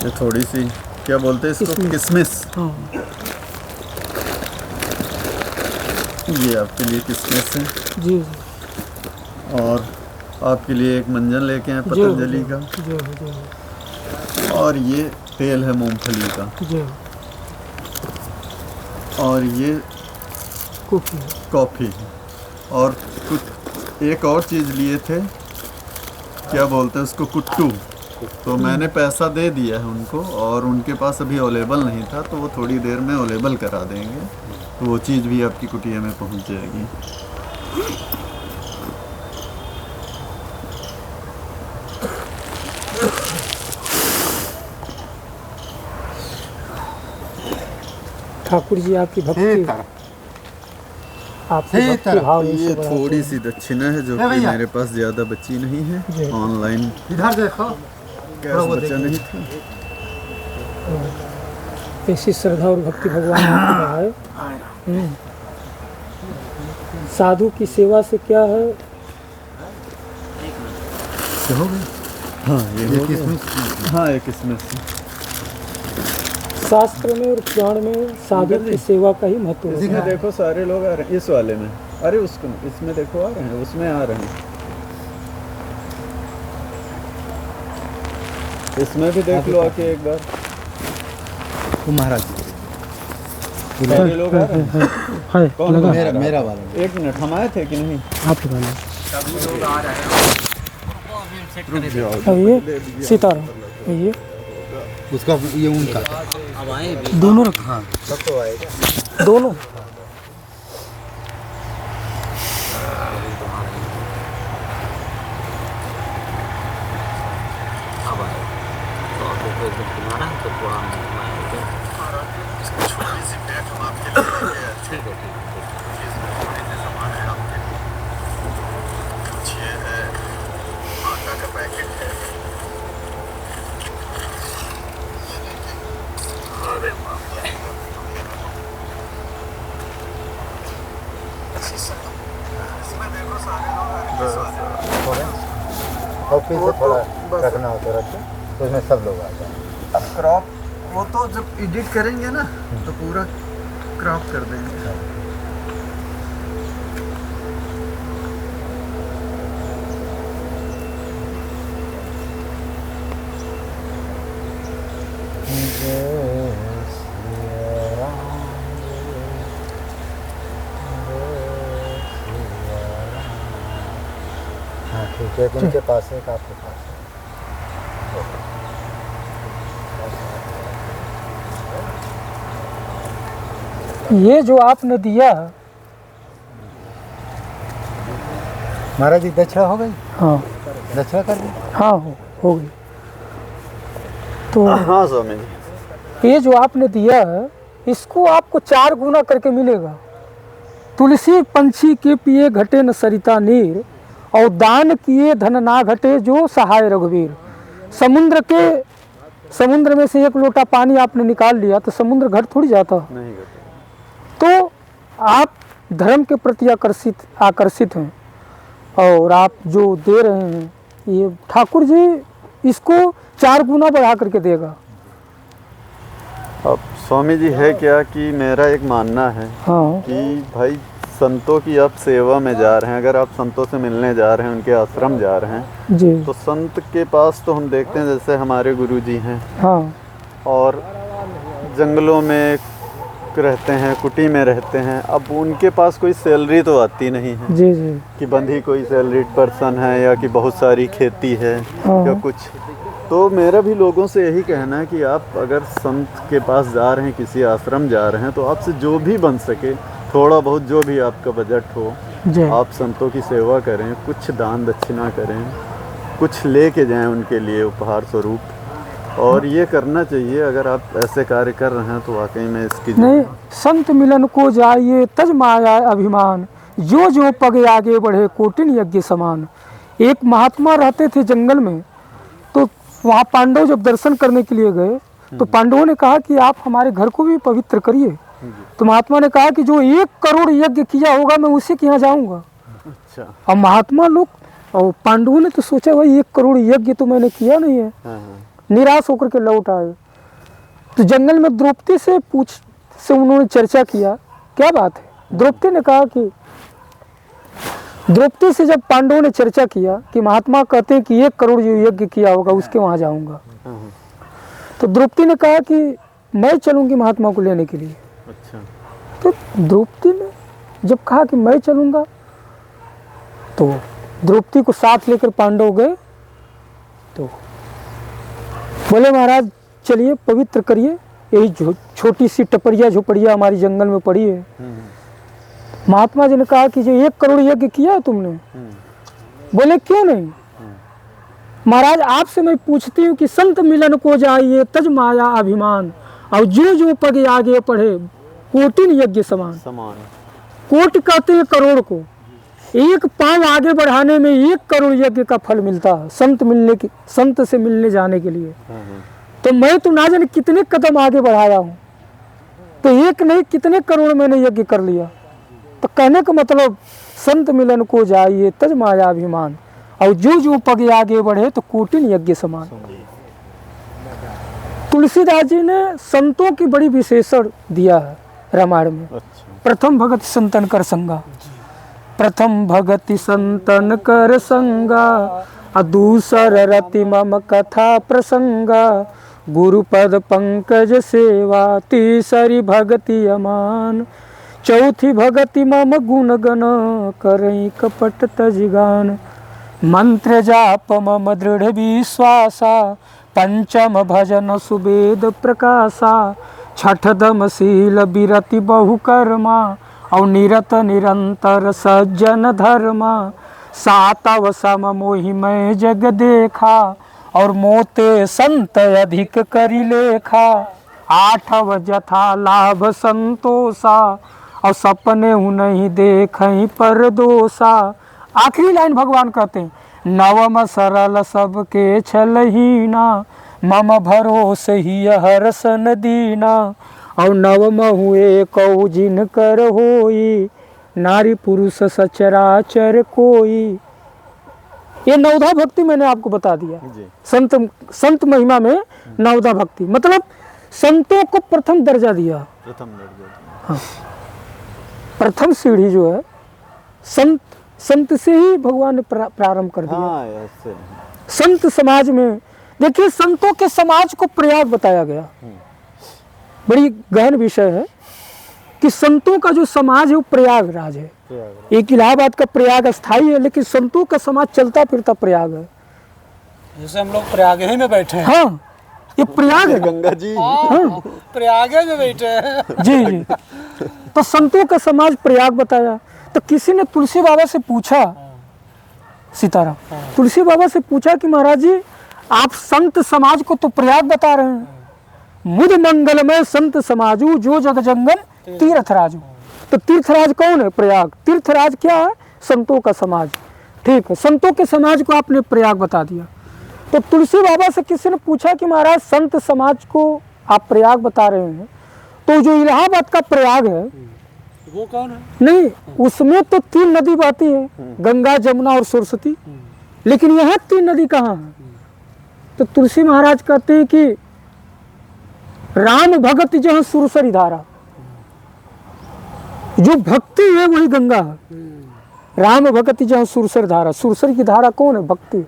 ये थोड़ी सी क्या बोलते हैं इसको, किशमिश। हाँ ये आपके लिए किशमिश है। जी और आपके लिए एक मंजन लेके आए जी पतंजलि का। जी जी और ये तेल है मूंगफली का। जी। और ये कॉफ़ी कॉफ़ी। और कुछ एक और चीज़ लिए थे, क्या बोलते हैं उसको, कुट्टू। तो मैंने पैसा दे दिया है उनको, और उनके पास अभी अवेलेबल नहीं था, तो वो थोड़ी देर में अवेलेबल करा देंगे। तो वो चीज़ भी आपकी कुटिया में पहुंच जाएगी। ठाकुर जी आपकी भक्ति, आपकी भक्ति भाव ये से बढ़ाते थोड़ी हैं। सी दक्षिणा है जो कि मेरे पास ज़्यादा बची नहीं है। जी। ऑनलाइन इधर देखो, कैश बचा नहीं था। ऐसी श्रद्धा और भक्ति भगवान ने बढ़ाए। साधु की सेवा से क्या है? हो गया। हाँ ये किसमें, हाँ ये किसमें से। शास्त्र में और पुराण में साधु की सेवा का ही महत्व है। इसमें देखो सारे लोग आ रहे हैं इस वाले में। अरे उसको इसमें देखो आ रहे हैं, उसमें आ रहे हैं। इसमें भी देख लो आके एक बार। महाराज सारे लोग आ रहे हैं। है कौन लगा? मेरा वाला। एक मिनट, हम आए थे कि नहीं? आप लगा लो। रुक जाओ। अब ये सीताराम, ये उसका ये उनका दोनों रखा। हाँ सब तो आएगा। दोनों और फिर से थोड़ा रखना होता रखते तो इसमें सब लोग आ जाए। क्रॉप वो तो जब एडिट करेंगे ना तो पूरा क्रॉप कर देंगे। हाँ ठीक है, उनके पास है एक आपके पास है। ये जो आपने दिया, महाराज जी दक्षिणा हो गई? हाँ दक्षिणा कर दी? हाँ हो गई। तो हाँ स्वामी जी, ये जो आपने दिया है, इसको आपको 4 गुना करके मिलेगा। तुलसी पंछी के पिए घटे न सरिता नीर, और दान किए धन ना घटे जो सहाय रघुवीर। समुद्र में से 1 लोटा पानी आपने निकाल लिया तो समुद्र घट थोड़ी जाता। नहीं करते। तो आप धर्म के प्रति आकर्षित हैं, और आप जो दे रहे हैं, ये ठाकुर जी इसको 4 गुना बढ़ा करके देगा। अब स्वामी जी है क्या कि मेरा एक मानना है हाँ कि भाई संतों की आप सेवा में जा रहे हैं, अगर आप संतों से मिलने जा रहे हैं, उनके आश्रम जा रहे हैं, जी तो संत के पास तो हम देखते हैं जैसे हमारे गुरु जी हैं, हाँ और जंगलों में रहते हैं, कुटी में रहते हैं। अब उनके पास कोई सैलरी तो आती नहीं है जी जी कि बंधी कोई सैलरीड पर्सन है या कि बहुत सारी खेती है या कुछ। तो मेरा भी लोगों से यही कहना है कि आप अगर संत के पास जा रहे हैं, किसी आश्रम जा रहे हैं, तो आपसे जो भी बन सके, थोड़ा बहुत जो भी आपका बजट हो, जी आप संतों की सेवा करें, कुछ दान दक्षिणा करें, कुछ लेके जाएं उनके लिए उपहार स्वरूप। और ये करना चाहिए। अगर आप ऐसे कार्य कर रहे हैं तो वाकई में इसकी नहीं, संत मिलन को जाइए तज माया अभिमान, जो जो पग आगे बढ़े कोटिन यज्ञ समान। एक महात्मा रहते थे जंगल में, तो वहाँ पांडव जब दर्शन करने के लिए गए तो पांडवों ने कहा कि आप हमारे घर को भी पवित्र करिए। तो महात्मा ने कहा कि जो 1 करोड़ यज्ञ किया होगा मैं उसी के यहाँ जाऊँगा। अच्छा। अब महात्मा लोग और पांडवों ने तो सोचा भाई 1 करोड़ यज्ञ तो मैंने किया नहीं है। निराश होकर के लौट आए। तो जंगल में द्रौपदी से उन्होंने चर्चा किया, क्या बात है। द्रौपदी ने कहा कि द्रौपदी से जब पांडवों ने चर्चा किया कि महात्मा कहते हैं कि 1 करोड़ जो यज्ञ किया होगा उसके वहाँ जाऊँगा, तो द्रौपदी ने कहा कि मैं चलूँगी महात्मा को लेने के लिए। अच्छा। तो द्रौपदी ने जब कहा कि मैं चलूँगा, तो द्रौपदी को साथ लेकर पांडव गए। तो बोले महाराज चलिए पवित्र करिए, यही छोटी सी टपरिया झोपड़िया हमारी जंगल में पड़ी है। महात्मा जी ने कहा कि जो 1 करोड़ यज्ञ किया है तुमने? बोले क्यों नहीं महाराज, आपसे मैं पूछती हूँ कि संत मिलन को जाइए तज माया अभिमान, और जो पग आगे पढ़े कोटिन यज्ञ समान। कोटि कहते हैं करोड़ को, 1 पाँव आगे बढ़ाने में 1 करोड़ यज्ञ का फल मिलता है संत से मिलने जाने के लिए। तो मैं तो ना जाने कितने कदम आगे बढ़ाया हूँ, तो 1 नहीं कितने करोड़ मैंने यज्ञ कर लिया। तो कहने का मतलब संत मिलन को जाइए तज माया अभिमान, और जो पग आगे बढ़े तो कोटिन यज्ञ समान। तुलसीदास जी ने संतों की बड़ी विशेषण दिया है रामायण में। प्रथम भगत संतन कर संगा, प्रथम भगति संतन कर संगा, दूसर रति मम कथा प्रसंगा, गुरुपद पंकज सेवा, तीसरी भगति अमान, चौथी भगति मम गुण गण, करई कपट तजिगान, मंत्र जाप मम दृढ़ विश्वासा, पंचम भजन सुवेद प्रकाशा, छठदम शील विरति बहुकर्मा, और निरत निरंतर सज्जन धर्मा, सातव सम मोहि मैं जग देखा, और मोते संत अधिक करि लेखा, आठव जथा लाभ संतोषा, और सपने नहीं देखई पर दोषा। आखिरी लाइन भगवान कहते हैं, नवम सरल सबके छलहीना, मम भरोस ही हरसन दीना, और नवम हुए कौ जिन कर होई, नारी पुरुष सचराचर कोई। ये 9धा भक्ति मैंने आपको बता दिया। संत महिमा में 9धा भक्ति मतलब संतों को प्रथम दर्जा दिया। हाँ, प्रथम सीढ़ी जो है संत से ही भगवान ने प्रारंभ कर दिया। हाँ, संत समाज में देखिए, संतों के समाज को प्रयाग बताया गया। बड़ी गहन विषय है कि संतों का जो समाज है वो प्रयागराज है। एक इलाहाबाद का प्रयाग अस्थाई है, लेकिन संतों का समाज चलता फिरता प्रयाग है। जैसे हम लोग प्रयाग ही में बैठे हैं। हाँ, ये प्रयाग है। गंगा जी। हाँ, प्रयाग में बैठे हैं। जी। तो संतों का समाज प्रयाग बताया। तो किसी ने तुलसी बाबा से पूछा, सीताराम, तुलसी बाबा से पूछा कि महाराज जी आप संत समाज को तो प्रयाग बता रहे हैं, मुद मंगलमय संत समाजू, जो जग जंगल तीर्थराजू। तो तीर्थराज कौन है? प्रयाग। तीर्थराज क्या है? संतों का समाज। ठीक है, संतों के समाज को आपने प्रयाग बता दिया। तो तुलसी बाबा से किसी ने पूछा कि महाराज संत समाज को आप प्रयाग बता रहे हैं, तो जो इलाहाबाद का प्रयाग है वो कौन है? नहीं, उसमें तो 3 नदी बहती है, गंगा, जमुना और सरस्वती। लेकिन यहाँ 3 नदी कहाँ है? तो तुलसी महाराज कहते हैं कि राम भगत जहाँ सुरसरी धारा, जो भक्ति है वही गंगा है। राम भगत जहाँ सुरसर धारा, सुरसर की धारा कौन है? भक्ति।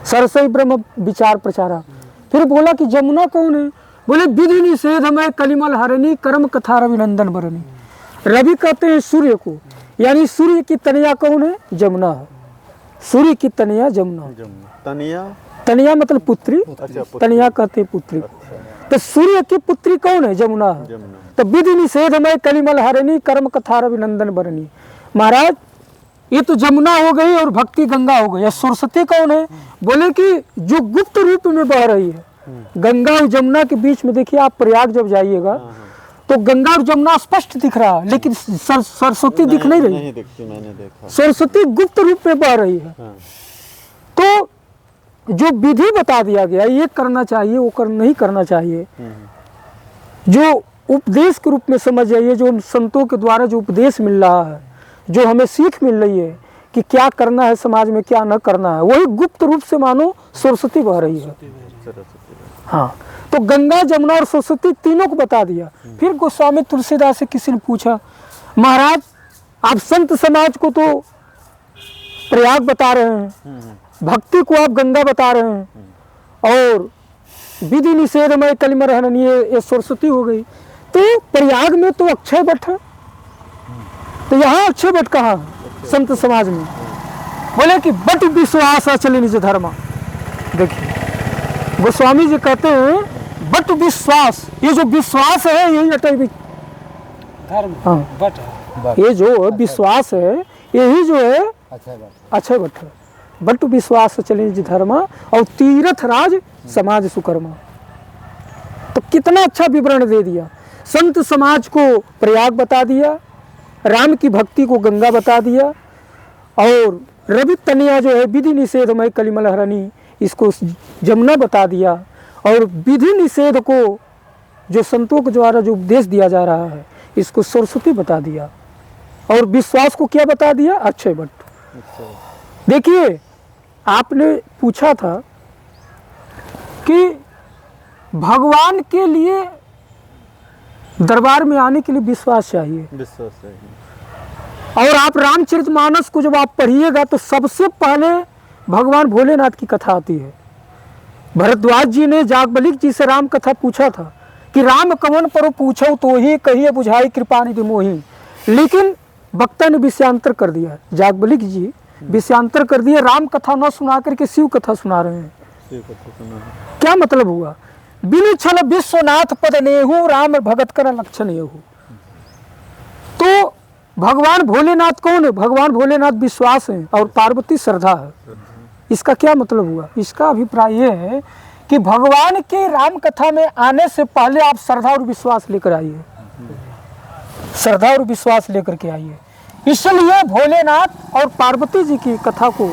सरसई ब्रह्म विचार प्रचारा। फिर बोला कि जमुना कौन है? बोले विधि निषेध में कलिमल हरणी, कर्म कथा रविनंदन बरनी। रवि कहते हैं सूर्य को, यानी सूर्य की तनिया कौन है? जमुना है। सूर्य की तनिया जमुना। तनिया मतलब पुत्री। तनिया कहते हैं पुत्री को। तो सूर्य की पुत्री कौन है? जमुना है। तो विधि निषेध में कलिमल हरणी, कर्म कथा रविनंदन बरनी। महाराज ये तो जमुना हो गई और भक्ति गंगा हो गई। सरस्वती कौन है? बोले कि जो गुप्त रूप में बह रही है। गंगा और जमुना के बीच में देखिए, आप प्रयाग जब जाइएगा तो गंगा और जमुना स्पष्ट दिख रहा है, लेकिन सरस्वती दिख नहीं रही। मैंने देखा। सरस्वती गुप्त रूप में बह रही है। तो जो विधि बता दिया गया, ये करना चाहिए, वो नहीं करना चाहिए, जो उपदेश के रूप में समझ जाइए, जो संतों के द्वारा जो उपदेश मिल रहा है, जो हमें सीख मिल रही है कि क्या करना है समाज में, क्या न करना है, वही गुप्त रूप से मानो सरस्वती बह रही है। हाँ, तो गंगा, जमुना और सरस्वती तीनों को बता दिया। फिर गोस्वामी तुलसीदास से किसी ने पूछा, महाराज आप संत समाज को तो प्रयाग बता रहे हैं, भक्ति को आप गंगा बता रहे हैं, और विधि निषेधमय कलिमर हनन ये सरस्वती हो गई, तो प्रयाग में तो अक्षय वट है, तो यहाँ अक्षय वट कहाँ है संत समाज में? बोले कि बट विश्वास चले निज धर्म। देखिए गोस्वामी जी कहते हैं बट विश्वास, ये जो विश्वास है यही अटल धर्म। हाँ, बट है। ये जो विश्वास है यही जो है अच्छा बात। अक्षय वट है। बट विश्वास चले निज धर्म और तीर्थ राज समाज सुकर्मा। तो कितना अच्छा विवरण दे दिया। संत समाज को प्रयाग बता दिया, राम की भक्ति को गंगा बता दिया, और रवि तनिया जो है विधि निषेधमय कलिमल हरणी इसको जमुना बता दिया, और विधि निषेध को जो संतों के द्वारा जो उपदेश दिया जा रहा है इसको सरस्वती बता दिया, और विश्वास को क्या बता दिया? अक्षय वट। देखिए आपने पूछा था कि भगवान के लिए दरबार में आने के लिए विश्वास चाहिए, और आप रामचरितमानस को जब आप पढ़िएगा तो सबसे पहले भगवान भोलेनाथ की कथा आती है। भरद्वाज जी ने जागबलिक जी से राम कथा पूछा था कि राम कवन पर पूछो तो ही कहिए बुझाई कृपा निधि मोही, लेकिन वक्ता ने विषयांतर कर दिया। जागबलिक जी विषयांतर कर दिया, राम कथा न सुना करके शिव कथा सुना रहे हैं। क्या मतलब हुआ? बिनु छल विश्वनाथ पद नेहु राम भगत कर लक्षण येहु। तो भगवान भोलेनाथ कौन है? भगवान भोलेनाथ विश्वास है और पार्वती श्रद्धा है। इसका क्या मतलब हुआ? इसका अभिप्राय ये है कि भगवान के राम कथा में आने से पहले आप श्रद्धा और विश्वास लेकर आइए, श्रद्धा और विश्वास लेकर के आइए। इसलिए भोलेनाथ और पार्वती जी की कथा को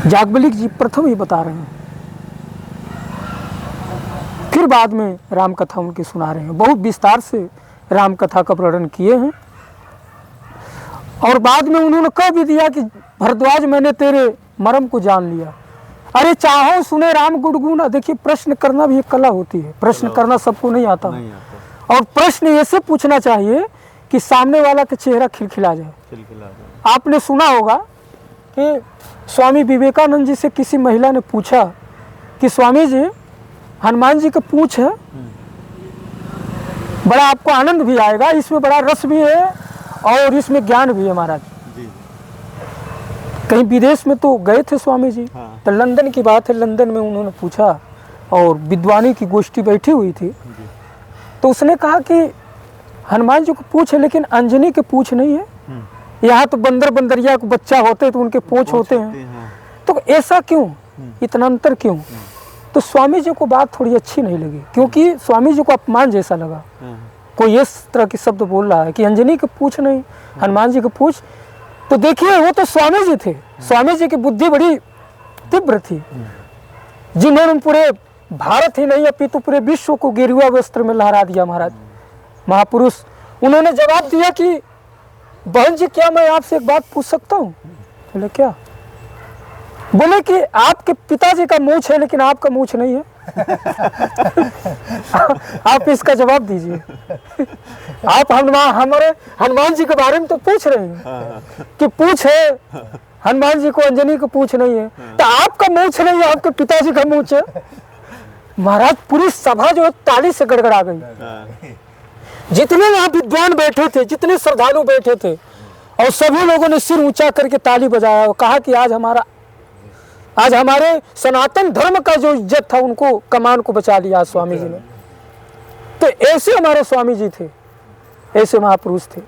जागबलिक जी प्रथम ही बता रहे हैं, फिर बाद में राम कथा उनकी सुना रहे हैं। बहुत विस्तार से राम कथा का वर्णन किए हैं, और बाद में उन्होंने कह भी दिया कि भरद्वाज मैंने तेरे मर्म को जान लिया। अरे चाहो सुने राम गुणगुण। देखिए प्रश्न करना भी एक कला होती है, प्रश्न करना सबको नहीं आता, और प्रश्न ऐसे पूछना चाहिए कि सामने वाला का चेहरा खिलखिला जाए। आपने सुना होगा कि स्वामी विवेकानंद जी से किसी महिला ने पूछा कि स्वामी जी हनुमान जी का पूंछ है, बड़ा आपको आनंद भी आएगा, इसमें बड़ा रस भी है और इसमें ज्ञान भी है महाराज। कहीं विदेश में तो गए थे स्वामी जी, तो लंदन की बात है, लंदन में उन्होंने पूछा और विद्वानी की गोष्ठी बैठी हुई थी, तो उसने कहा कि हनुमान जी को पूछ है लेकिन अंजनी के पूछ नहीं है। यहाँ तो बंदर बंदरिया को बच्चा होते तो उनके पूछ होते हैं, तो ऐसा क्यों, इतना अंतर क्यों? तो स्वामी जी को बात थोड़ी अच्छी नहीं लगी, क्योंकि स्वामी जी को अपमान जैसा लगा। कोई इस तरह के शब्द बोल रहा है कि अंजनी के पूछ नहीं, हनुमान जी के पूछ। तो देखिए वो तो स्वामी जी थे, स्वामी जी की बुद्धि बड़ी तीव्र थी, जिन्होंने पूरे भारत ही नहीं अपितु पूरे विश्व को गेरुआ वस्त्र में लहरा दिया महाराज, महापुरुष। उन्होंने जवाब दिया कि बहन जी क्या मैं आपसे एक बात पूछ सकता हूँ? बोले क्या? बोले कि आपके पिताजी का मूछ है लेकिन आपका मूछ नहीं है। आप इसका जवाब दीजिए। आप हमारे हनुमान जी के बारे में तो पूछ रहे हैं कि पूछ है, हनुमान जी को अंजनी को पूछ नहीं है, तो आपका मूछ नहीं है, आपके पिताजी का मूछ है। महाराज पूरी सभा जो ताली से गड़गड़ा गई। जितने वहां विद्वान बैठे थे, जितने श्रद्धालु बैठे थे, और सभी लोगों ने सिर ऊंचा करके ताली बजाया और कहा कि आज हमारे सनातन धर्म का जो इज्जत था उनको कमान को बचा लिया स्वामी जी ने। तो ऐसे हमारे स्वामी जी थे, ऐसे महापुरुष थे।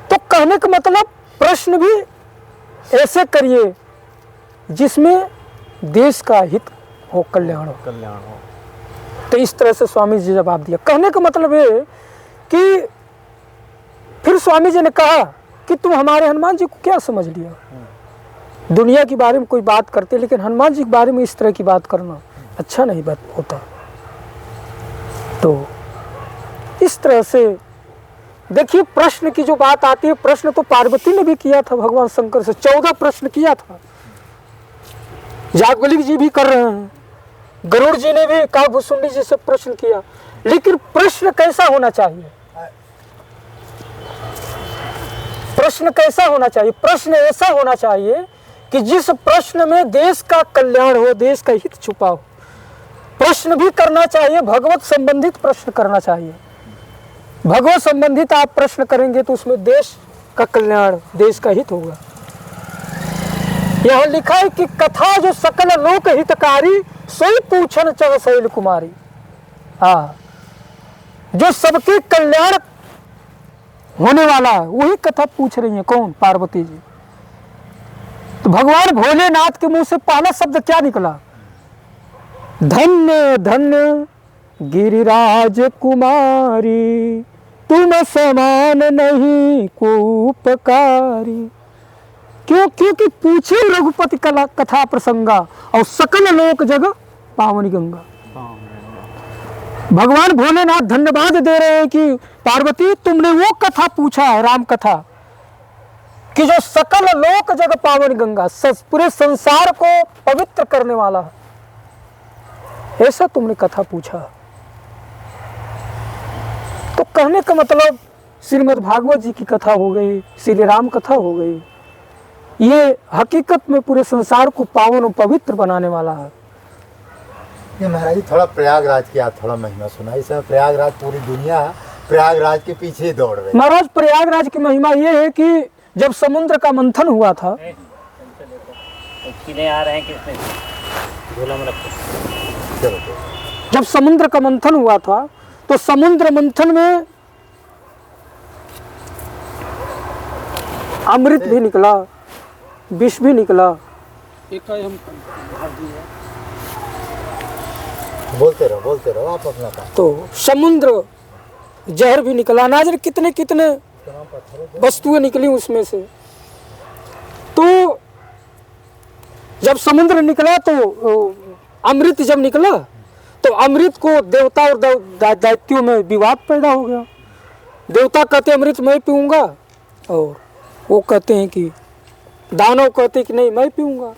तो कहने का मतलब प्रश्न भी ऐसे करिए जिसमें देश का हित हो, कल्याण हो। तो इस तरह से स्वामी जी जवाब दिया। कहने का मतलब है कि फिर स्वामी जी ने कहा कि तुम हमारे हनुमान जी को क्या समझ लिया? दुनिया के बारे में कोई बात करते, लेकिन हनुमान जी के बारे में इस तरह की बात करना अच्छा नहीं बात होता। तो इस तरह से देखिए प्रश्न की जो बात आती है, प्रश्न तो पार्वती ने भी किया था भगवान शंकर से, 14 प्रश्न किया था। याज्ञवल्क्य जी भी कर रहे हैं, गरुड़ जी ने भी काकभूषुंडी जी से प्रश्न किया। लेकिन प्रश्न कैसा होना चाहिए? प्रश्न कैसा होना चाहिए? प्रश्न ऐसा होना चाहिए कि जिस प्रश्न में देश का कल्याण हो, देश का हित छुपा हो। प्रश्न भी करना चाहिए, भगवत संबंधित प्रश्न करना चाहिए। भगवत संबंधित आप प्रश्न करेंगे तो उसमें देश का कल्याण, देश का हित होगा। यहाँ लिखा है कि कथा जो सकल लोक हितकारी, सोई पूछन चल शैल कुमारी। हाँ, जो सबके कल्याण होने वाला है वही कथा पूछ रही है। कौन? पार्वती जी। तो भगवान भोलेनाथ के मुंह से पहला शब्द क्या निकला? धन्य धन्य गिरिराज कुमारी, तुम समान नहीं को उपकारी। क्यों? क्योंकि पूछे रघुपति कला कथा प्रसंगा, और सकल लोक जग पावनी गंगा। भगवान भोलेनाथ धन्यवाद दे रहे हैं कि पार्वती तुमने वो कथा पूछा है, राम कथा, कि जो सकल लोक जग पावन गंगा, पूरे संसार को पवित्र करने वाला है, ऐसा तुमने कथा पूछा। तो कहने का मतलब श्रीमद् भागवत जी की कथा हो गई, श्री राम कथा हो गई, ये हकीकत में पूरे संसार को पावन और पवित्र बनाने वाला है। ये महाराज जी थोड़ा प्रयागराज की आप थोड़ा महिमा सुना। इस समय प्रयागराज पूरी दुनिया प्रयागराज के पीछे दौड़ रही है। महाराज प्रयागराज की महिमा ये है कि जब समुद्र का मंथन हुआ था, आ रहे हैं किसने झोला में रखो। जब समुद्र का मंथन हुआ था तो समुद्र मंथन में अमृत भी निकला, विष भी निकला। एक हम भर दिया। बोलते रहो आप अपना काम। तो समुद्र जहर भी निकला, ना जाने कितने कितने वस्तुएं निकली उसमें से। तो जब समुद्र निकला तो अमृत जब निकला तो अमृत को देवता और दैत्यों में विवाद पैदा हो गया। देवता कहते अमृत मैं पीऊँगा, और वो कहते हैं कि दानव कहते कि नहीं मैं पीऊँगा।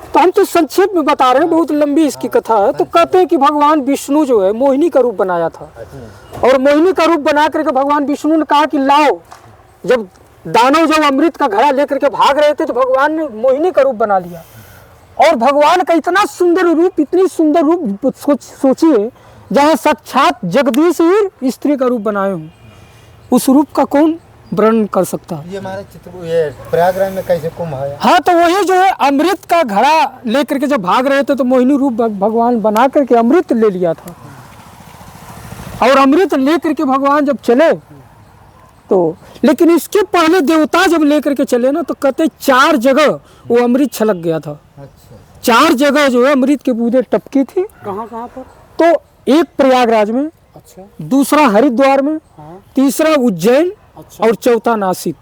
तो हम तो संक्षेप में बता रहे हैं, बहुत लंबी इसकी कथा है। तो कहते हैं कि भगवान विष्णु जो है मोहिनी का रूप बनाया था, और मोहिनी का रूप बना करके भगवान विष्णु ने कहा कि लाओ। जब दानव जब अमृत का घड़ा लेकर के भाग रहे थे तो भगवान ने मोहिनी का रूप बना लिया। और भगवान का इतना सुंदर रूप, इतनी सुंदर रूप, सोचिए जहाँ साक्षात जगदीश ही स्त्री का रूप बनाए हों, उस रूप का कौन वर्णन कर सकता है? ये हमारे चित्र ये प्रयागराज में कैसे कुंभ है? हाँ, तो वही जो है अमृत का घड़ा लेकर के जब भाग रहे थे तो मोहिनी रूप भगवान बना करके अमृत ले लिया था। और अमृत लेकर के भगवान जब चले तो, लेकिन इसके पहले देवता जब लेकर के चले ना तो कहते 4 जगह वो अमृत छलक गया था। अच्छा। 4 जगह जो है अमृत के बूंदे टपकी थी। कहाँ पर? तो एक प्रयागराज में, अच्छा, दूसरा हरिद्वार में, हाँ, तीसरा उज्जैन, अच्छा, और चौथा नासिक।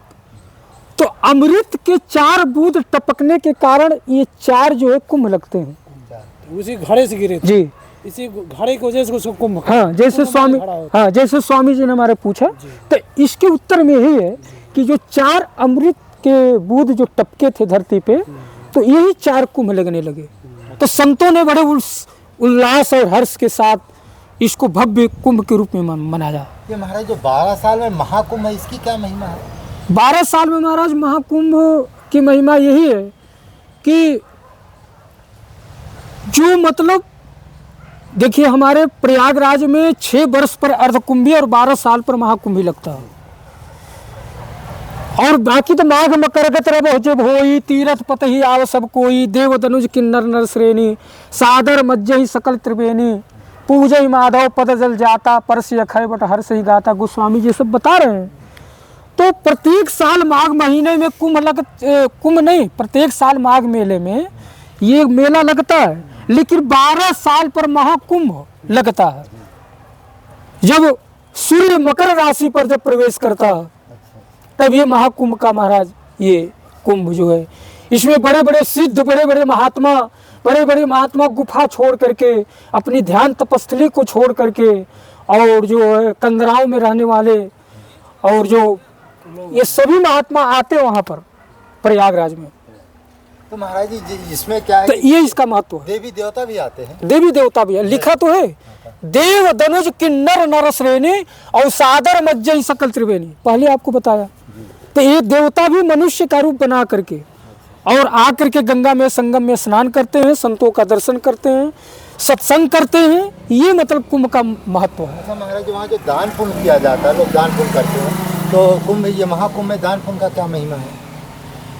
तो अमृत के 4 बूंद टपकने के कारण ये 4 जो है कुंभ लगते हैं। उसी घड़े से गिरे थे। जी, इसी घड़े की वजह से उसको कुंभ। हाँ, जैसे स्वामी, हाँ जैसे स्वामी जी ने हमारे पूछा, तो इसके उत्तर में यही है कि जो 4 अमृत के बूंद जो टपके थे धरती पे, तो यही 4 कुंभ लगने लगे। तो संतों ने बड़े उल्लास और हर्ष के साथ इसको भव्य कुंभ के रूप में मनाया। ये महाराज जो 12 साल में महाकुंभ है, इसकी क्या महिमा है? 12 साल में महाराज महाकुंभ की महिमा यही है कि जो मतलब देखिए हमारे प्रयागराज में 6 वर्ष पर अर्धकुंभी और 12 साल पर महाकुंभी लगता है। और बाकी तो माघ मकर गत जब होई, तीरथ पत ही आव सब कोई, देव दनुज किन्नर नर श्रेणी, सादर मज्जहि सकल त्रिवेणी, पूजय माधव पद जल जाता, परस अखय बट हर्ष ही गाता। गोस्वामी जी सब बता रहे हैं। तो प्रत्येक साल माघ महीने में कुंभ नहीं, प्रत्येक साल माघ मेले में ये मेला लगता है, लेकिन 12 साल पर महाकुंभ लगता है। जब सूर्य मकर राशि पर जब प्रवेश करता है तब ये महाकुंभ का महाराज ये कुंभ जो है, इसमें बड़े बड़े सिद्ध, बड़े बड़े महात्मा गुफा छोड़ करके, अपनी ध्यान तपस्थली को छोड़ करके, और जो है कंदराओं में रहने वाले और जो ये सभी महात्मा आते हैं वहाँ पर प्रयागराज में। तो महाराज जी इसमें क्या है तो कि ये इसका महत्व है। देवी देवता भी आते हैं। देवी देवता भी है, लिखा तो है देव धनुज किन्नर नर श्रेणी और सादर मज्जई सकल त्रिवेणी, पहले आपको बताया। तो ये देवता भी मनुष्य का रूप बना करके और आकर के गंगा में संगम में स्नान करते हैं, संतों का दर्शन करते हैं, सत्संग करते हैं। ये मतलब कुंभ का महत्व है। अच्छा महाराज जी, वहाँ जो दान पुण्य किया जाता है, लोग दान पुण्य करते हैं, तो कुंभ, ये महाकुंभ में दान पुण्य का क्या महिमा है?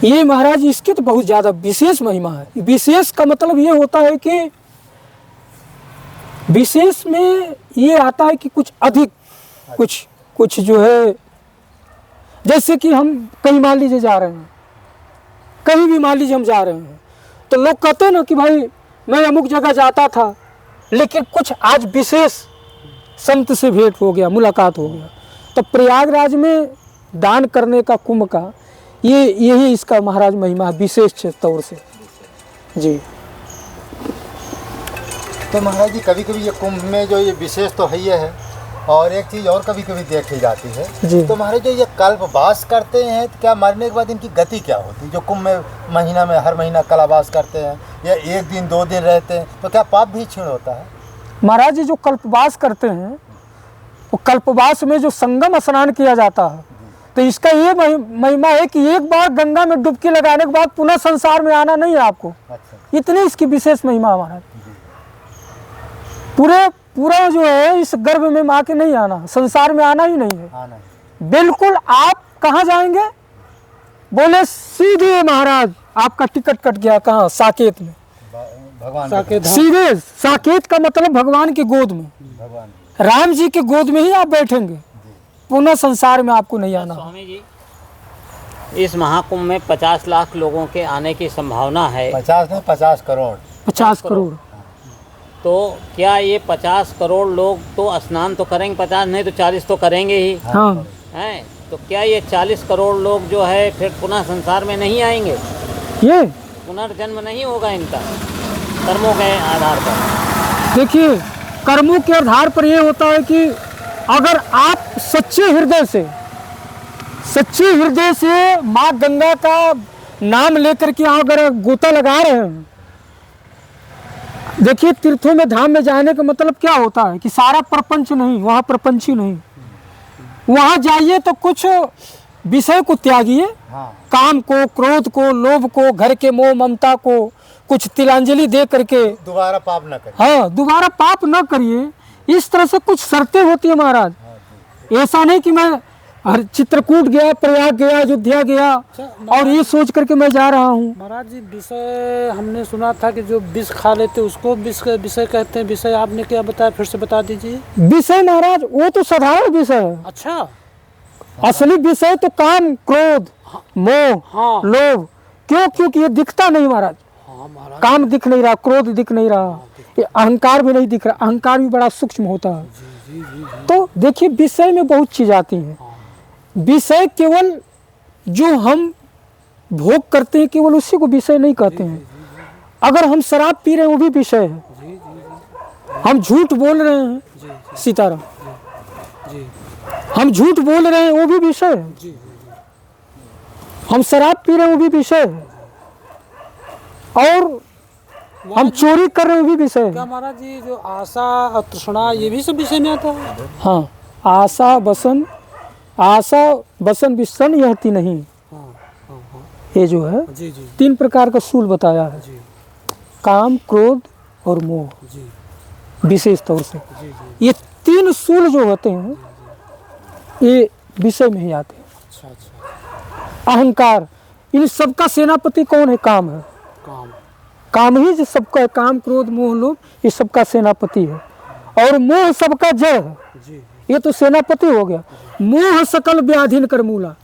ये महाराज इसकी तो बहुत ज़्यादा विशेष महिमा है। विशेष का मतलब ये होता है कि विशेष में ये आता है कि कुछ अधिक कुछ जो है, जैसे कि हम कहीं मान लीजिए जा रहे हैं, कहीं भी मान लीजिए हम जा रहे हैं, तो लोग कहते हैं ना कि भाई मैं अमुक जगह जाता था, लेकिन कुछ आज विशेष संत से भेंट हो गया, मुलाकात हो गया। तो प्रयागराज में दान करने का कुंभ का यही इसका महाराज महिमा है विशेष तौर से जी। तो महाराज जी कभी कभी ये कुंभ में जो ये विशेष तो है ही है, और एक चीज़ और कभी कभी देखी जाती है जी। तो महाराज जो ये कल्पवास करते हैं, तो क्या मरने के बाद इनकी गति क्या होती है? जो कुंभ में महीना में हर महीना कल्पवास करते हैं या एक दिन 2 दिन रहते हैं, तो क्या पाप भी क्षीण होता है? महाराज जी जो कल्पवास करते हैं, वो कल्पवास में जो संगम स्नान किया जाता है, तो इसका ये महिमा है कि एक बार गंगा में डुबकी लगाने के बाद पुनः संसार में आना नहीं है आपको। अच्छा। इतनी इसकी विशेष महिमा हमारा। पूरा जो है इस गर्भ में माँ के नहीं आना, संसार में आना ही नहीं है। हाँ नहीं। बिल्कुल। आप कहाँ जाएंगे? बोले सीधे महाराज आपका टिकट कट गया, कहाँ? साकेत में। भगवान साकेत धाम। सीधे साकेत का मतलब भगवान की गोद में, भगवान राम जी के गोद में ही आप बैठेंगे, पुनः संसार में आपको नहीं आना। स्वामी जी, इस महाकुंभ में 50 लाख लोगों के आने की संभावना है। 50 नहीं 50 करोड़। 50 करोड़। तो क्या ये 50 करोड़ लोग तो स्नान तो करेंगे, 50 नहीं तो 40 तो करेंगे ही हाँ। हैं? तो क्या ये 40 करोड़ लोग जो है फिर पुनः संसार में नहीं आएंगे? ये पुनर्जन्म नहीं होगा इनका कर्मों के आधार पर? देखिए, कर्मों के आधार पर ये होता है कि अगर आप सच्चे हृदय से माँ गंगा का नाम लेकर के अगर गोता लगा रहे हैं, देखिए तीर्थों में धाम में जाने का मतलब क्या होता है कि सारा प्रपंच नहीं, वहाँ प्रपंच ही नहीं। वहाँ जाइए तो कुछ विषय को त्यागिए, हाँ। काम को, क्रोध को, लोभ को, घर के मोह ममता को कुछ तिलांजलि दे करके दोबारा पाप न करें। हाँ, दोबारा पाप न करिए। इस तरह से कुछ शर्तें होती है महाराज। ऐसा नहीं कि मैं चित्रकूट गया, प्रयाग गया, अयोध्या गया और ये सोच करके मैं जा रहा हूँ। महाराज जी विषय हमने सुना था कि जो विष खा लेते उसको विषय कहते हैं। विषय आपने क्या बताया, फिर से बता दीजिए। विषय महाराज वो तो साधारण विषय है। अच्छा। असली विषय तो काम, क्रोध, मोह, हाँ। लोभ। क्यों? क्योंकि ये दिखता नहीं महाराज। हाँ महाराज। काम दिख नहीं रहा, क्रोध दिख नहीं रहा, ये अहंकार भी नहीं दिख रहा। अहंकार भी बड़ा सूक्ष्म होता है। तो देखिए विषय में बहुत चीज आती है। विषय केवल जो हम भोग करते हैं केवल उसी को विषय नहीं कहते हैं। अगर हम शराब पी रहे हैं वो भी विषय है। हम झूठ बोल रहे हैं, सीताराम, हम झूठ बोल रहे हैं वो भी विषय है। हम शराब पी रहे हैं वो भी विषय है, और हम चोरी कर रहे हैं वो भी विषय क्या है। महाराज जी जो आशा और तृष्णा ये भी सब विषय में आता है? हाँ, आशा बसन विसन यह तीन नहीं। ये जो है जी जी 3 प्रकार का सूल बताया है, जी काम, क्रोध और मोह, जी विशेष तौर से। जी जी। ये 3 सूल जो होते हैं ये विषय में ही आते हैं। अच्छा अच्छा। अहंकार, इन सबका सेनापति कौन है? काम है। काम ही जो सबका है, काम, क्रोध, मोह, लोभ, ये सबका सेनापति है। और मोह सबका जय है, जी ये तो सेनापति हो गया। मोह सकल व्याधिन कर मूला,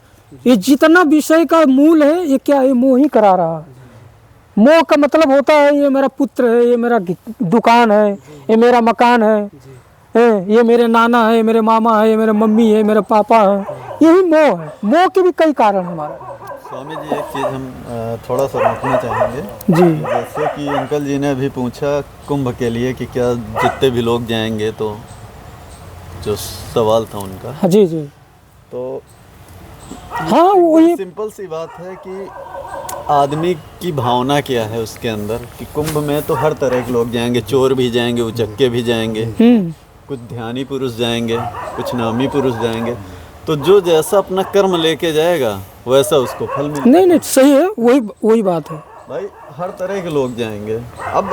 ये जितना विषय का मूल है ये क्या है? मोह ही करा रहा है। मोह का मतलब होता है ये मेरा पुत्र है, ये मेरा दुकान है, ये मेरा मकान है, ये मेरे नाना है, मेरे मामा है, ये मेरे मम्मी है, मेरे पापा है। यही मोह है। मोह के भी कई कारण है हमारा। स्वामी जी एक चीज़ हम थोड़ा सा रोकना चाहेंगे जी। जैसे कि अंकल जी ने अभी पूछा कुंभ के लिए कि क्या जितने भी लोग जाएंगे, तो जो सवाल था उनका, हाँ जी जी। तो हाँ वही सिंपल सी बात है कि आदमी की भावना क्या है उसके अंदर, कि कुंभ में तो हर तरह के लोग जाएंगे, चोर भी जाएंगे, उचक्के भी जाएंगे, कुछ ध्यानी पुरुष जाएंगे, कुछ नामी पुरुष जाएंगे। तो जो जैसा अपना कर्म लेके जाएगा वैसा उसको फल मिलेगा। नहीं सही है, वही बात है भाई, हर तरह के लोग जाएंगे। अब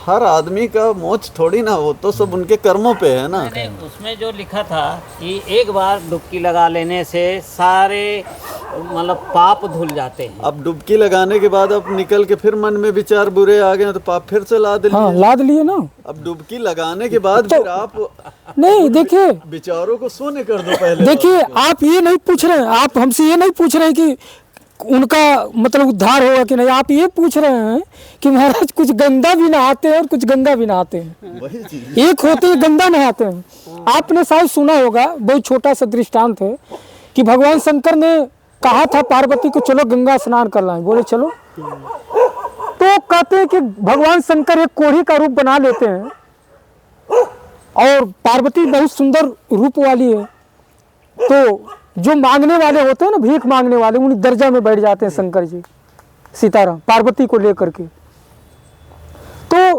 हर आदमी का मोच थोड़ी ना, वो तो सब उनके कर्मों पे है ना। मैंने उसमें जो लिखा था कि एक बार डुबकी लगा लेने से सारे मतलब पाप धुल जाते हैं। अब डुबकी लगाने के बाद अब निकल के फिर मन में विचार बुरे आ गए तो पाप फिर से लाद लिए। हाँ, लाद लिए ना। अब डुबकी लगाने के बाद तो फिर आप नहीं, देखिए विचारों को शून्य कर दो पहले। देखिए, आप ये नहीं पूछ रहे हैं, आप हमसे ये नहीं पूछ रहे हैं कि उनका मतलब उद्धार होगा कि नहीं। आप ये पूछ रहे हैं कि महाराज कुछ गंदा भी नहाते हैं और कुछ गंगा भी नहाते हैं। वही चीज। एक होते हैं गंदा नहाते हैं। आपने शायद सुना होगा, बहुत छोटा सा दृष्टांत है कि भगवान शंकर ने कहा था पार्वती को चलो गंगा स्नान कर लाएं, बोले चलो। तो कहते हैं कि भगवान शंकर एक कोढ़ी का रूप बना लेते हैं और पार्वती बहुत सुंदर रूप वाली है, तो जो मांगने वाले होते हैं ना, भीख मांगने वाले, उन्हीं दर्जा में बैठ जाते हैं शंकर जी सीताराम पार्वती को लेकर के। तो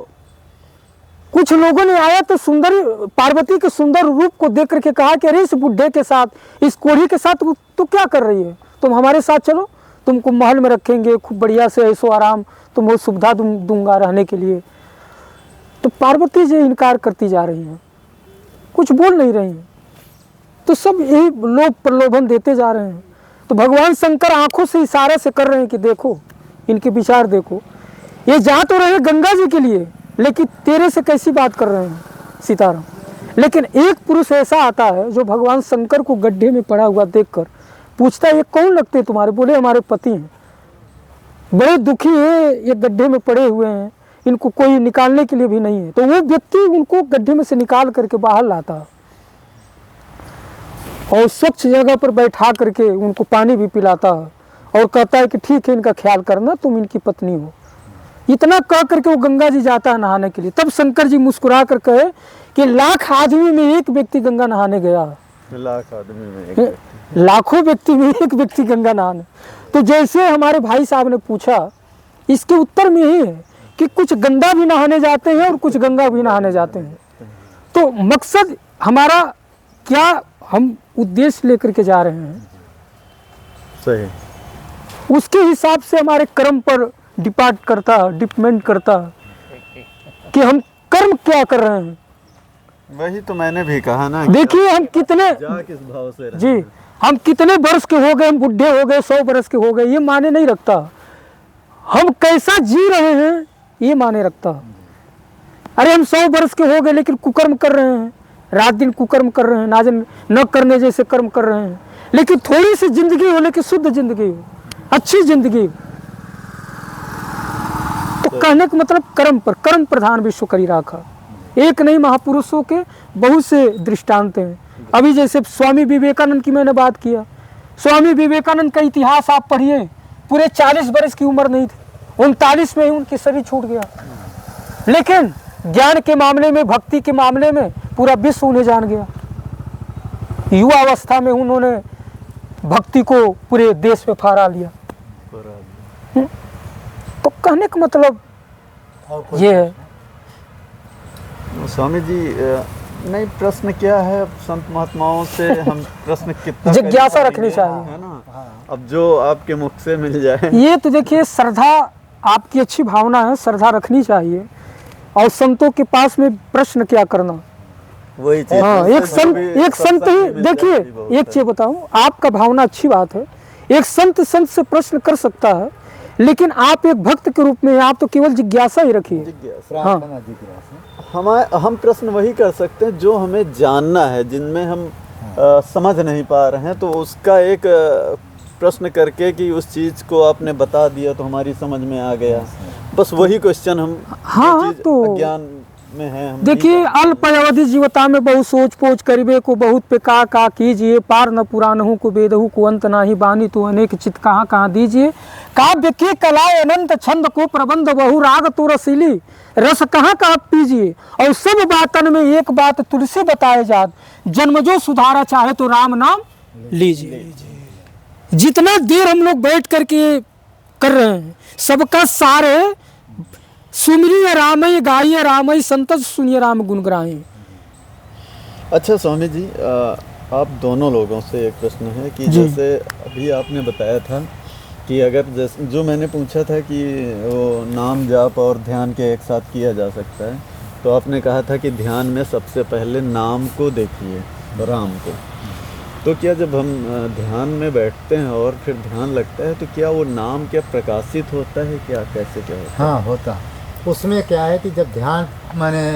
कुछ लोगों ने आया तो सुंदर पार्वती के सुंदर रूप को देख करके कहा कि अरे इस बुढ़े के साथ, इस कोढ़ी के साथ तू क्या कर रही है, तुम हमारे साथ चलो, तुमको महल में रखेंगे, खूब बढ़िया से ऐसो आराम, तुमको सुविधा दूंगा रहने के लिए। तो पार्वती जी इनकार करती जा रही हैं, कुछ बोल नहीं रही हैं। तो सब यही लोग प्रलोभन देते जा रहे हैं। तो भगवान शंकर आंखों से इशारे से कर रहे हैं कि देखो, इनके विचार देखो, ये जा तो रहे गंगा जी के लिए, लेकिन तेरे से कैसी बात कर रहे हैं सीताराम। लेकिन एक पुरुष ऐसा आता है जो भगवान शंकर को गड्ढे में पड़ा हुआ देखकर पूछता है, ये कौन लगते हैं तुम्हारे? बोले हमारे पति हैं, बड़े दुखी है, ये गड्ढे में पड़े हुए हैं, इनको कोई निकालने के लिए भी नहीं है। तो वो व्यक्ति उनको गड्ढे में से निकाल करके बाहर लाता है और स्वच्छ जगह पर बैठा करके उनको पानी भी पिलाता है और कहता है कि ठीक है, इनका ख्याल करना, तुम इनकी पत्नी हो। इतना कह करके वो गंगा जी जाता है नहाने के लिए। तब शंकर जी मुस्कुरा कर कहे कि लाख आदमी में एक व्यक्ति गंगा नहाने गया, लाख आदमी में एक, लाखों व्यक्ति में एक व्यक्ति गंगा नहाने। तो जैसे हमारे भाई साहब ने पूछा, इसके उत्तर में ही है कि कुछ गंगा भी नहाने जाते हैं और कुछ गंगा भी नहाने जाते हैं। तो मकसद हमारा क्या, हम उद्देश्य लेकर के जा रहे हैं, सही, उसके हिसाब से हमारे कर्म पर डिपेंड करता कि हम कर्म क्या कर रहे हैं। वही तो मैंने भी कहा ना। देखिए हम कितने जा किस भाव से रहे। जी, हम कितने वर्ष के हो गए, हम बुढ़े हो गए, 100 वर्ष के हो गए, ये माने नहीं रखता। हम कैसा जी रहे हैं ये माने रखता। अरे हम 100 वर्ष के हो गए लेकिन कुकर्म कर रहे हैं, रात दिन कुकर्म कर रहे हैं, नाजन न करने जैसे कर्म कर रहे हैं। लेकिन थोड़ी सी जिंदगी हो, लेकिन शुद्ध जिंदगी हो, अच्छी जिंदगी। तो कहने का मतलब कर्म पर, कर्म प्रधान विश्व करी राखा। एक नहीं, महापुरुषों के बहुत से दृष्टांत हैं। अभी जैसे स्वामी विवेकानंद की मैंने बात किया, स्वामी विवेकानंद का इतिहास आप पढ़िए, पूरे 40 वर्ष की उम्र नहीं थी, 39 में ही उनकी शरीर छूट गया। लेकिन ज्ञान के मामले में, भक्ति के मामले में पूरा विश्व उन्हें जान गया। युवा अवस्था में उन्होंने भक्ति को पूरे देश में फहरा लिया। तो कहने का मतलब ये है। स्वामी जी, नहीं, प्रश्न क्या है, संत महात्माओं से हम प्रश्न कितना जिज्ञासा रखनी चाहिए, है ना। अब जो आपके मुख से मिल जाए, ये तो देखिए, श्रद्धा आपकी अच्छी भावना है, श्रद्धा रखनी चाहिए। और संतों के पास में प्रश्न क्या करना, वही चीज। हाँ, एक संत ही देखिए, एक चीज बताऊं, आपका भावना अच्छी बात है, एक संत से प्रश्न कर सकता है, लेकिन आप एक भक्त के रूप में आप तो केवल जिज्ञासा ही रखिए। हाँ, हम प्रश्न वही कर सकते हैं जो हमें जानना है, जिनमें हम समझ नहीं पा रहे हैं, तो उसका एक प्रश्न करके कि उस चीज़ को आपने बता दिया तो हमारी समझ में आ गया, बस वही क्वेश्चन हम। हाँ, तो अज्ञान में है हम। देखिए, अल्प अवधि जीवता में बहुत सोच पोच करिबे को, बहुत पे का कीजिए, पार न पुरानहु को वेदहु को अंत नाही, बानी तो अनेक चित कहाँ दीजिए। काव्य के कलाए अनंत, छंद को प्रबंध बहु, राग तो रसीली, रस कहाँ पीजिए। और सब बातन में एक बात तुलसी बताए जात, जन्म जो सुधारा चाहे तो राम नाम लीजिए। जितना देर हम लोग बैठ करके कर रहे हैं, सबका सार है सुमिरिय रामय गाइय रामय संतत सुनिय राम गुण ग्राही। अच्छा स्वामी जी, आप दोनों लोगों से एक प्रश्न है कि जी। जैसे अभी आपने बताया था कि अगर जैसे जो मैंने पूछा था कि वो नाम जाप और ध्यान के एक साथ किया जा सकता है, तो आपने कहा था कि ध्यान में सबसे पहले नाम को देखिए, राम को। तो क्या जब हम ध्यान में बैठते हैं और फिर ध्यान लगता है, तो क्या वो नाम क्या प्रकाशित होता है, क्या कैसे क्या होता है? हाँ होता। उसमें क्या है कि जब ध्यान माने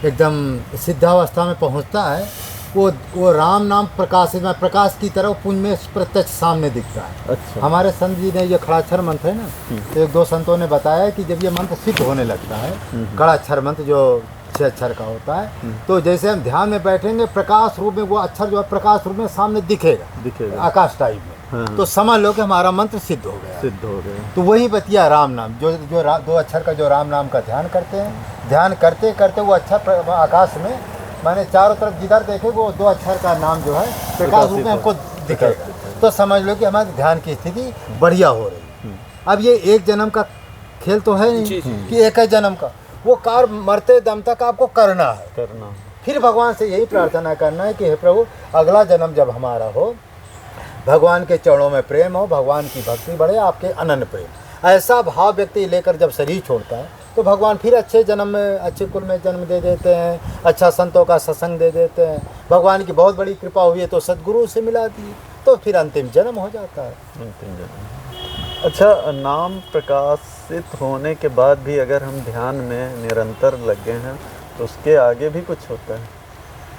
एकदम सिद्धावस्था में पहुंचता है, वो राम नाम प्रकाशित में प्रकाश की तरह पुंज में प्रत्यक्ष सामने दिखता है। अच्छा। हमारे संत जी ने ये खड़ाक्षर मंत्र है ना, तो एक दो संतों ने बताया कि जब ये मंत्र सिद्ध होने लगता है, खड़ाक्षर मंत्र जो 6 अक्षर का होता है, तो जैसे हम ध्यान में बैठेंगे प्रकाश रूप में वो अक्षर जो है प्रकाश रूप में सामने दिखेगा आकाश टाइप में। हाँ। तो समझ लो कि हमारा मंत्र सिद्ध हो गया। सिद्ध हो गया। तो वही बतिया राम नाम, जो 2 अक्षर का जो राम नाम का ध्यान करते हैं, ध्यान करते करते वो अक्षर आकाश में माने चारों तरफ जिधर देखे वो 2 अक्षर का नाम जो है प्रकाश रूप में हमको दिखेगा। तो समझ लो कि हमारे ध्यान की स्थिति बढ़िया हो रही। अब ये एक जन्म का खेल तो है नहीं कि एक ही जन्म का, वो कार्य मरते दम तक आपको करना है। फिर भगवान से यही प्रार्थना करना है कि हे प्रभु, अगला जन्म जब हमारा हो, भगवान के चरणों में प्रेम हो, भगवान की भक्ति बढ़े, आपके अनन्य प्रेम, ऐसा भाव व्यक्ति लेकर जब शरीर छोड़ता है, तो भगवान फिर अच्छे जन्म में अच्छे कुल में जन्म दे देते हैं, अच्छा संतों का सत्संग दे देते हैं। भगवान की बहुत बड़ी कृपा हुई है तो सद्गुरु से मिला दी, तो फिर अंतिम जन्म हो जाता है। अंतिम जन्म। अच्छा, नाम प्रकाशित होने के बाद भी अगर हम ध्यान में निरंतर लगे हैं, तो उसके आगे भी कुछ होता है?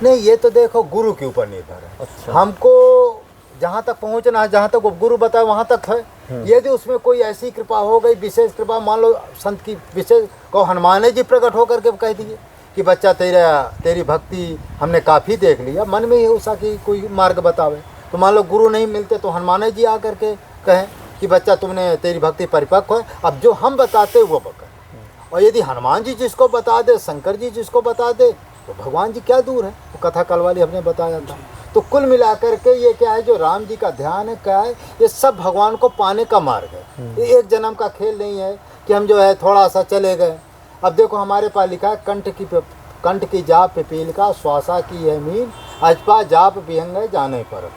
नहीं, ये तो देखो गुरु के ऊपर निर्भर है। अच्छा। हमको जहाँ तक पहुँचना है, जहाँ तक वो गुरु बताए वहाँ तक है। यदि उसमें कोई ऐसी कृपा हो गई, विशेष कृपा, मान लो संत की विशेष को हनुमान जी प्रकट होकर के कह दिए कि बच्चा तेरी भक्ति हमने काफ़ी देख लिया, मन में ही उषा की कोई मार्ग बतावे, तो मान लो गुरु नहीं मिलते तो हनुमान जी आकर के कहें कि बच्चा तुमने तेरी भक्ति परिपक्व है, अब जो हम बताते वो पकड़। और यदि हनुमान जी जिसको बता दे, शंकर जी जिसको बता दे, तो भगवान जी क्या दूर है। वो कथा कल वाली हमने बताया था। तो कुल मिलाकर के ये क्या है, जो राम जी का ध्यान है, क्या है, ये सब भगवान को पाने का मार्ग है। ये एक जन्म का खेल नहीं है कि हम जो है थोड़ा सा चले गए। अब देखो हमारे पास लिखा है, कंठ की जाप पिपील का, श्वासा की है मीन, अजपा जाप विहंग जाने पर।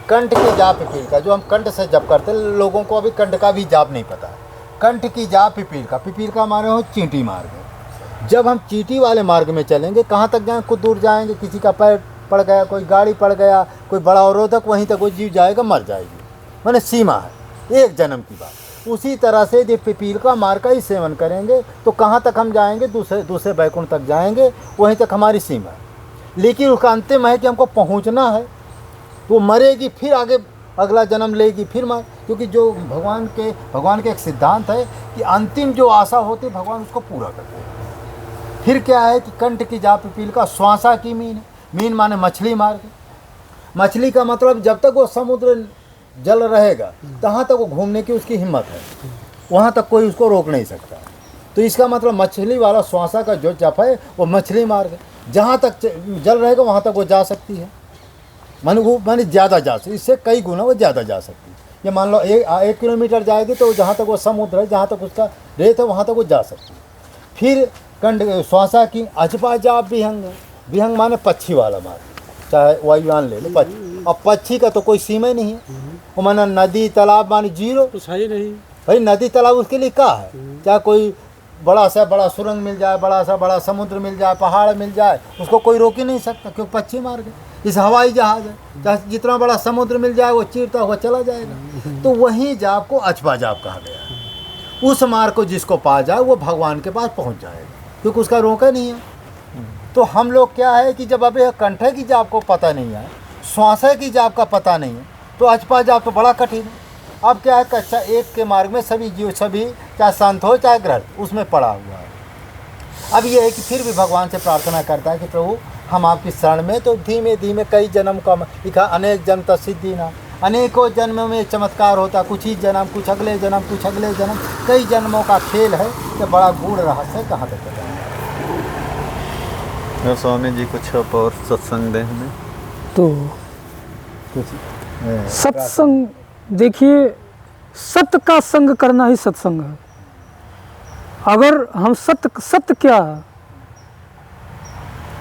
कंठ की जाप पिपील का, जो हम कंठ से जप करते, लोगों को अभी कंठ का भी जाप नहीं पता है। कंठ की जाप पिपील का माने हो चींटी मार्ग। जब हम चींटी वाले मार्ग में चलेंगे, कहाँ तक जाएंगे, कुछ दूर जाएंगे, किसी का पैर पड़ गया, कोई गाड़ी पड़ गया, कोई बड़ा अवरोधक, वहीं तक वो जीव जाएगा, मर जाएगी, माने सीमा है एक जन्म की बात। उसी तरह से यदि पिपील का मार्ग का ही सेवन करेंगे तो कहाँ तक हम जाएंगे, दूसरे बैकुंठ तक जाएंगे, वहीं तक हमारी सीमा है। लेकिन उसका अंतिम है कि हमको पहुँचना है, तो मरेगी फिर आगे अगला जन्म लेगी फिर मार, क्योंकि जो भगवान के एक सिद्धांत है कि अंतिम जो आशा होती है भगवान उसको पूरा करते हैं। फिर क्या है कि कंठ की जाप पिपील का, श्वासा की मीन है। मीन माने मछली मार्ग। मछली का मतलब जब तक वो समुद्र जल रहेगा तहाँ तक वो घूमने की उसकी हिम्मत है, वहाँ तक कोई उसको रोक नहीं सकता। तो इसका मतलब मछली वाला श्वासा का जो जप है वो मछली मार्ग है। जहाँ तक जल रहेगा वहाँ तक वो जा सकती है, माने ज़्यादा जा सकती, इससे कई गुना वो ज़्यादा जा सकती है। ये मान लो 1 किलोमीटर जाएगी तो जहाँ तक वो समुद्र है, जहाँ तक उसका रेत है, वहाँ तक वो जा सकती है। फिर कंठ श्वासा की अजपा जाप विहंग माने पक्षी वाला मार्ग, चाहे वायुयान ले लो, पक्षी। अब पक्षी का तो कोई सीमा ही नहीं है, वो माना नदी तालाब माने जीरो, कुछ है ही नहीं भाई। नदी तालाब उसके लिए क्या है, चाहे कोई बड़ा सा बड़ा सुरंग मिल जाए, बड़ा सा बड़ा समुद्र मिल जाए, पहाड़ मिल जाए, उसको कोई रोक ही नहीं सकता, क्योंकि पक्षी मार्ग है। इस हवाई जहाज है, चाहे जितना बड़ा समुद्र मिल जाए वो चीरता हुआ चला जाएगा। तो वहीं जाप को अजपा जाप कहा गया है। उस मार्ग को जिसको पा जाए वो भगवान के पास पहुंच जाएगा, क्योंकि उसका रोका नहीं है। तो हम लोग क्या है कि जब अभी कंठ की जाप को पता नहीं है, श्वासा की जाप का पता नहीं है, तो अजपा जाप तो बड़ा कठिन है। अब क्या है, कक्षा 1 के मार्ग में सभी जीव, सभी चाहे संत हो चाहे ग्रस्त, उसमें पड़ा हुआ है। अब ये है कि फिर भी भगवान से प्रार्थना करता है कि प्रभु हम आपकी शरण में, तो धीमे धीमे कई जन्म का लिखा, अनेक जन्म तक सिद्धि ना, अनेकों जन्मों में चमत्कार होता, कुछ ही जन्म, कुछ अगले जन्म, कुछ अगले जन्म, कई जन्मों का खेल है। तो बड़ा गूढ़ रहस्य कहाँ तक बताएं। स्वामी जी कुछ और सत्संग दें हमें तो कुछ सत्संग, देखिए सत्य का संग करना ही सत्संग है। अगर हम सत्य क्या है,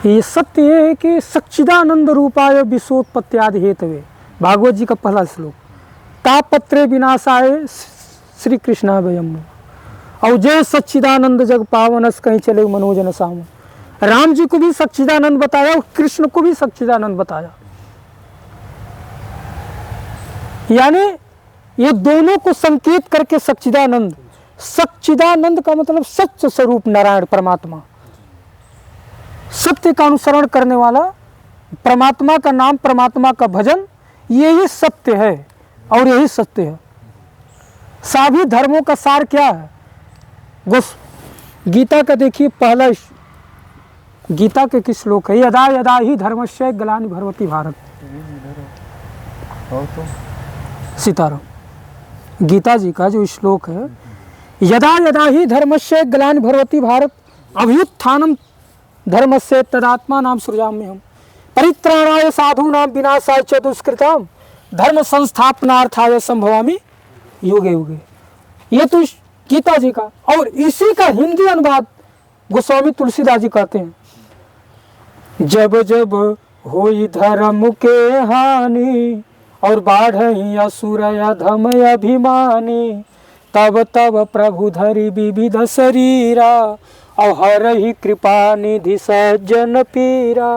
ये सत्य ये है कि सच्चिदानंद रूपाय विश्वोत्पत्त्यादि हेतवे, भागवत जी का पहला श्लोक, तापत्रे विनाशाय श्री कृष्णा वयम, और जय सच्चिदानंद जग पावनस कहीं चले मनोजन साम। राम जी को भी सच्चिदानंद बताया और कृष्ण को भी सच्चिदानंद बताया, यानी ये दोनों को संकेत करके सच्चिदानंद, सच्चिदानंद का मतलब सच्च स्वरूप नारायण परमात्मा, सत्य का अनुसरण करने वाला, परमात्मा का नाम, परमात्मा का भजन, यही सत्य है और यही सत्य है। सभी धर्मों का सार क्या है? गीता का देखिए पहला, गीता के किस श्लोक है, यदा यदा ही धर्मस्य ग्लानिर्भवति भारत। सीताराम, गीता जी का जो श्लोक है, यदा यदा ही धर्मस्य ग्लानिर्भवति भारत अभ्युत्थानम धर्मस्य तदात्मानं सृजाम्यहम् परित्राणाय साधूनां विनाशाय च दुष्कृतां धर्म संस्थापनार्थाय संभवामि युगे युगे। ये तो गीता जी का, और इसी का हिंदी अनुवाद गोस्वामी तुलसीदास जी कहते हैं, जब जब होई धर्म के हानि और बाढ़ई असुर अधम अभिमानी, तब तब प्रभु धरि विविध शरीरा और हरहि कृपा निधि सज्जन पीरा,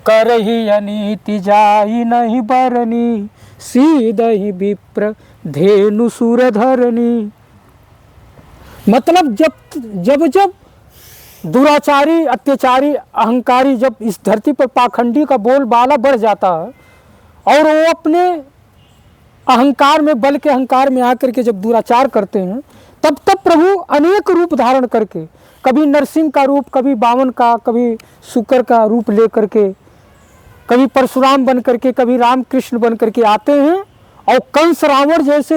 करहि अनीति जाहि नहीं बरनी, सीधहि विप्र धेनु सुर धरनी। मतलब जब जब दुराचारी, अत्याचारी, अहंकारी जब इस धरती पर पाखंडी का बोलबाला बढ़ जाता है और वो अपने अहंकार में, बल के अहंकार में आकर के जब दुराचार करते हैं, तब प्रभु अनेक रूप धारण करके, कभी नरसिंह का रूप, कभी बामन का, कभी शुकर का रूप लेकर के, कभी परशुराम बन करके, कभी रामकृष्ण बन करके आते हैं और कंस रावण जैसे